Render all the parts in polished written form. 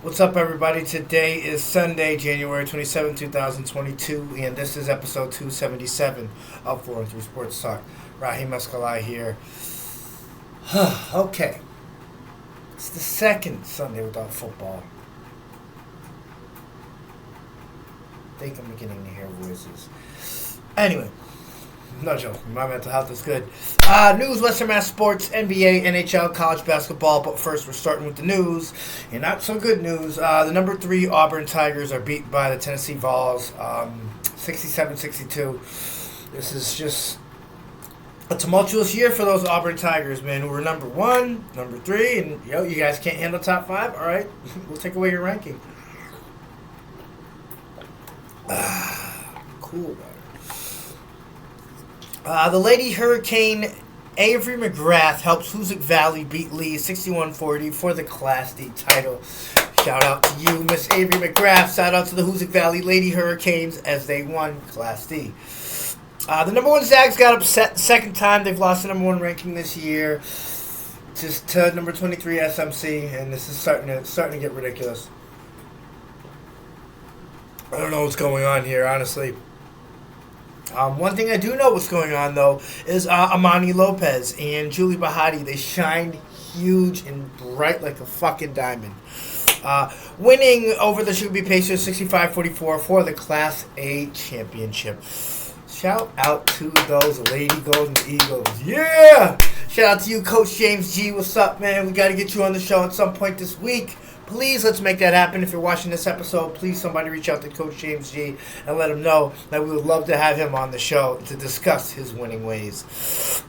What's up, everybody? Today is Sunday, January 27, 2022, and this is episode 277 of 4 and 3 Sports Talk. Raheem Escalai here. Okay. It's the second Sunday without football. I think I'm beginning to hear voices. Anyway, no joke. My mental health is good. News, Western Mass Sports, NBA, NHL, college basketball. But first, we're starting with the news. And not so good news. The number 3 Auburn Tigers are beat by the Tennessee Vols 67-62. This is just a tumultuous year for those Auburn Tigers, man, who were number 1, number 3. And, you guys can't handle top 5? All right, we'll take away your ranking. Cool, man. The Lady Hurricane Avery McGrath helps Hoosick Valley beat Lee 61-40 for the Class D title. Shout out to you, Miss Avery McGrath. Shout out to the Hoosick Valley Lady Hurricanes as they won Class D. The number 1 Zags got upset the second time they've lost the number 1 ranking this year, just to number 23 SMC, and this is starting to get ridiculous. I don't know what's going on here, honestly. One thing I do know what's going on, though, is Amani Lopez and Julie Bahati. They shined huge and bright like a fucking diamond. Winning over the Shuby Pacers 65-44 for the Class A championship. Shout out to those Lady Golden Eagles. Yeah! Shout out to you, Coach James G. What's up, man? We got to get you on the show at some point this week. Please, let's make that happen. If you're watching this episode, please somebody reach out to Coach James G and let him know that we would love to have him on the show to discuss his winning ways.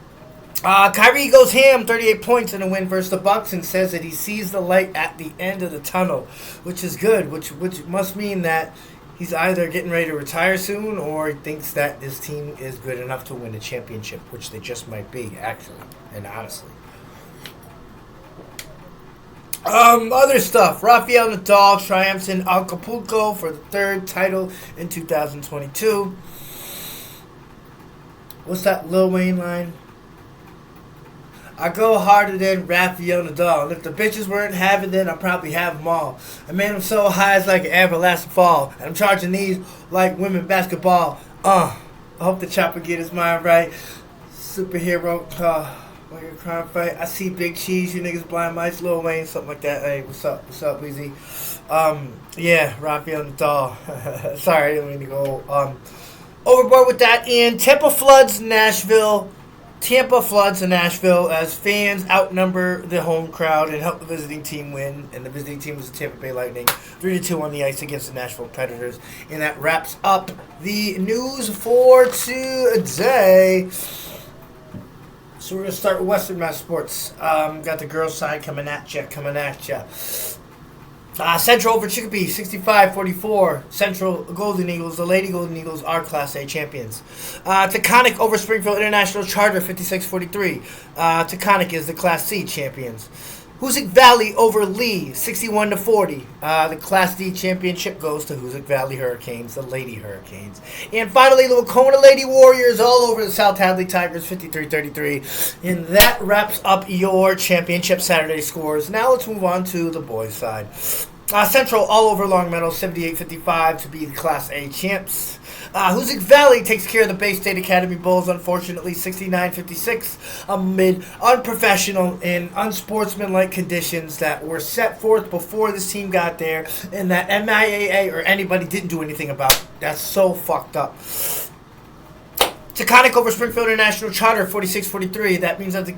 Kyrie goes ham, 38 points in a win versus the Bucks, and says that he sees the light at the end of the tunnel, which is good, which must mean that he's either getting ready to retire soon or he thinks that this team is good enough to win a championship, which they just might be, actually, and honestly. Other stuff. Rafael Nadal triumphs in Acapulco for the 3rd title in 2022. What's that Lil Wayne line? I go harder than Rafael Nadal. And if the bitches weren't having, then I'd probably have them all. I made them so high it's like an everlasting fall. And I'm charging these like women basketball. I hope the chopper get his mind right. Superhero, like a crime fight. I see Big Cheese, you niggas blind mice, Lil Wayne, something like that. Hey, what's up, Weezy? Yeah, Rafael Nadal. Sorry, I didn't mean to go overboard with that. And Tampa floods in Nashville as fans outnumber the home crowd and help the visiting team win. And the visiting team was the Tampa Bay Lightning, 3-2 on the ice against the Nashville Predators. And that wraps up the news for today. So we're going to start with Western Mass Sports. Got the girls' side coming at you. Central over Chicopee, 65-44. Central Golden Eagles, the Lady Golden Eagles, are Class A champions. Taconic over Springfield International Charter, 56-43. Taconic is the Class C champions. Hoosick Valley over Lee, 61-40. The Class D championship goes to Hoosick Valley Hurricanes, the Lady Hurricanes. And finally, the Wacona Lady Warriors all over the South Hadley Tigers, 53-33. And that wraps up your championship Saturday scores. Now let's move on to the boys' side. Central all over Longmeadow, 78-55 to be the Class A champs. Hoosick Valley takes care of the Bay State Academy Bulls, unfortunately, 69-56, amid unprofessional and unsportsmanlike conditions that were set forth before this team got there, and that MIAA or anybody didn't do anything about it. That's so fucked up. Taconic over Springfield International Charter, 46-43. That means that the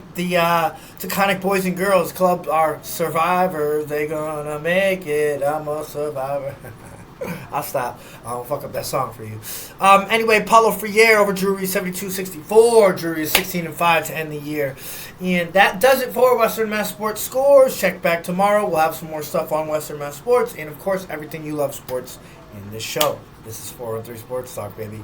Taconic Boys and Girls Club are survivors. They gonna make it. I'm a survivor. I'll stop. I'll fuck up that song for you. Anyway, Paulo Freire over Drury, 72-64. Drury is 16-5 to end the year. And that does it for Western Mass Sports scores. Check back tomorrow. We'll have some more stuff on Western Mass Sports. And, of course, everything you love sports in this show. This is 4 and 3 Sports Talk, baby.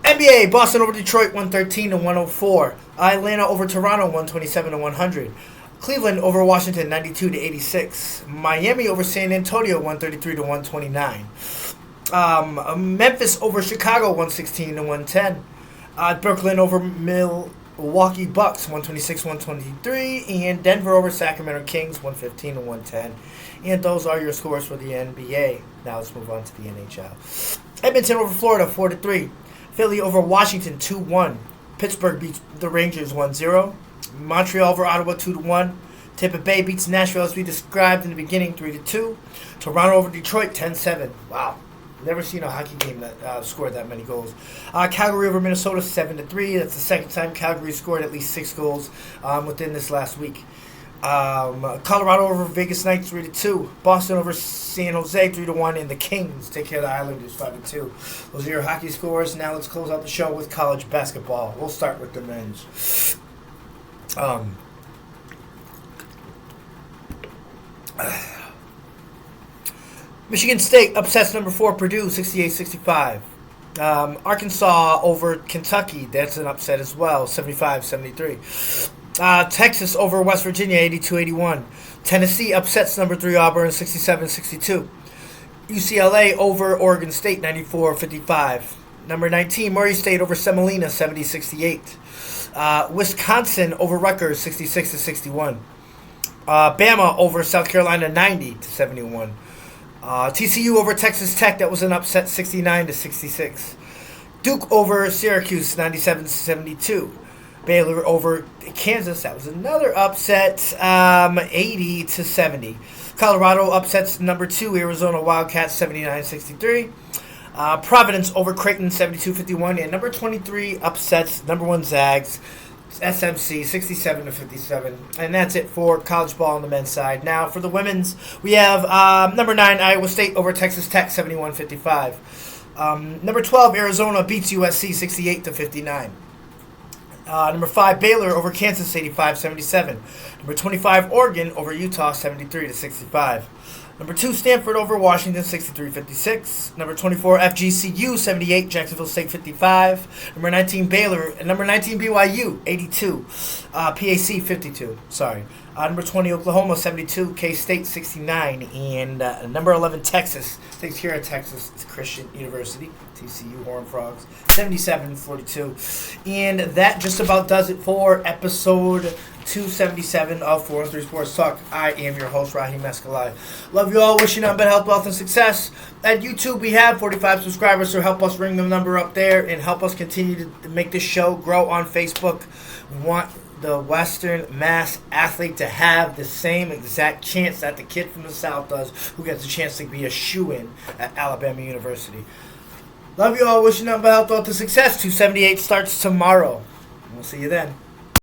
NBA, Boston over Detroit, 113-104. Atlanta over Toronto, 127-100. Cleveland over Washington, 92-86. Miami over San Antonio, 133-129. Memphis over Chicago, 116-110. Brooklyn over Milwaukee Bucks 126-123, and Denver over Sacramento Kings 115-110. And those are your scores for the NBA. Now let's move on to the NHL. Edmonton over Florida 4-3. Philly over Washington 2-1. Pittsburgh beats the Rangers 1-0. Montreal over Ottawa 2-1. Tampa Bay beats Nashville as we described in the beginning 3-2. Toronto over Detroit 10-7. Wow. Never seen a hockey game that scored that many goals. Calgary over Minnesota 7-3. That's the second time Calgary scored at least 6 goals within this last week. Colorado over Vegas Knights 3-2. Boston over San Jose 3-1, and the Kings take care of the Islanders 5-2. Those are your hockey scores. Now let's close out the show with college basketball. We'll start with the men's. Michigan State upsets number 4 Purdue 68-65. Arkansas over Kentucky, that's an upset as well, 75-73. Texas over West Virginia 82-81. Tennessee upsets number 3 Auburn 67-62. UCLA over Oregon State 94-55. Number 19 Murray State over Semolina 70-68. Wisconsin over Rutgers 66-61. Bama over South Carolina 90-71. TCU over Texas Tech, that was an upset 69-66. Duke over Syracuse 97-72. Baylor over Kansas, that was another upset 80-70. Colorado upsets number 2 Arizona Wildcats 79-63. Providence over Creighton 72-51, and number 23 upsets number 1 Zags SMC 67-57, and that's it for college ball on the men's side. Now for the women's, we have number 9 Iowa State over Texas Tech 71-55. Number 12 Arizona beats USC 68-59. Number 5 Baylor over Kansas 85-77. Number 25 Oregon over Utah 73-65. Number 2 Stanford over Washington 63-56. Number 24 FGCU 78, Jacksonville State 55. Number 19 Baylor and number 19 BYU 82. PAC 52. Sorry. Number 20 Oklahoma 72, K-State 69, and number 11 Texas takes care of Texas Christian University, TCU Horned Frogs 77-42. And that just about does it for episode 277 of 413 Sports Talk. I am your host, Raheem Escalay. Love you all. Wishing nothing but health, wealth, and success. At YouTube, we have 45 subscribers, so help us ring the number up there and help us continue to make this show grow on Facebook. We want the Western Mass athlete to have the same exact chance that the kid from the South does, who gets a chance to be a shoo-in at Alabama University. Love you all. Wishing nothing but health, wealth, and success. 278 starts tomorrow. We'll see you then.